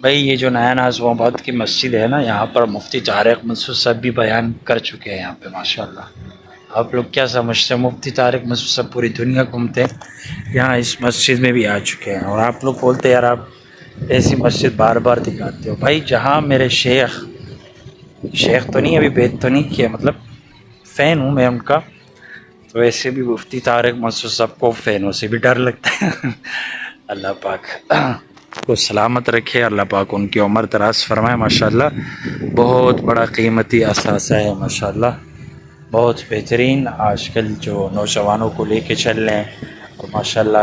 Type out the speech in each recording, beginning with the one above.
بھائی یہ جو نیا نازم آباد کی مسجد ہے نا، یہاں پر مفتی طارق منصور صاحب بھی بیان کر چکے ہیں یہاں پہ ماشاءاللہ۔ آپ لوگ کیا سمجھتے ہیں؟ مفتی طارق منصور صاحب پوری دنیا گھومتے ہیں، یہاں اس مسجد میں بھی آ چکے ہیں، اور آپ لوگ بولتے ہیں یار آپ ایسی مسجد بار بار دکھاتے ہو۔ بھائی جہاں میرے شیخ تو نہیں، ابھی بیت تو نہیں کیا، مطلب فین ہوں میں ان کا، تو ایسے بھی مفتی طارق منصور صاحب کو فینوں سے بھی ڈر لگتا ہے۔ اللہ پاک کو سلامت رکھے، اللہ پاک ان کی عمر دراز فرمائے ماشاءاللہ۔ بہت بڑا قیمتی اثاثہ ہے ماشاءاللہ، بہت بہترین آج کل جو نوجوانوں کو لے کے چل رہے ہیں، اور ماشاءاللہ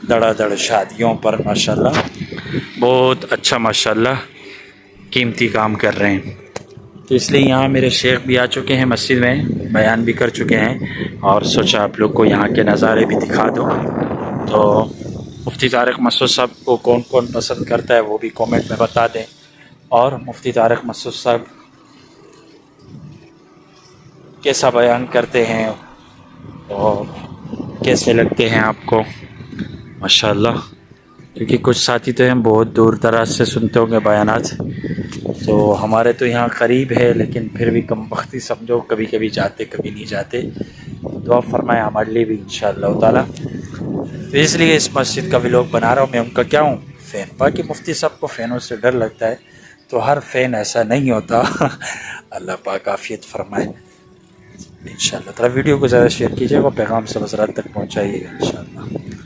دڑا دڑ شادیوں پر ماشاءاللہ بہت اچھا ماشاءاللہ قیمتی کام کر رہے ہیں۔ تو اس لیے یہاں میرے شیخ بھی آ چکے ہیں مسجد میں، بیان بھی کر چکے ہیں، اور سوچا آپ لوگ کو یہاں کے نظارے بھی دکھا دو۔ تو مفتی طارق منصور صاحب کو کون کون پسند کرتا ہے وہ بھی کومنٹ میں بتا دیں، اور مفتی طارق منصور صاحب کیسا بیان کرتے ہیں اور کیسے لگتے ہیں آپ کو ماشاءاللہ، کیونکہ کچھ ساتھی تو ہیں بہت دور دراز سے سنتے ہوں گے بیانات، تو ہمارے تو یہاں قریب ہے لیکن پھر بھی کم وقتی سمجھو، کبھی کبھی جاتے کبھی نہیں جاتے، دعا فرمائے ہمارے لیے بھی انشاءاللہ تعالی۔ تو اس لیے اس مسجد کا ولاگ بنا رہا ہوں، میں ان کا کیا ہوں فین۔ باقی مفتی صاحب کو فینوں سے ڈر لگتا ہے، تو ہر فین ایسا نہیں ہوتا۔ اللہ پاک عافیت فرمائے انشاءاللہ تعالی۔ ویڈیو کو زیادہ شیئر کیجیے گا، پیغام سے حضرات تک پہنچائیے گا انشاءاللہ۔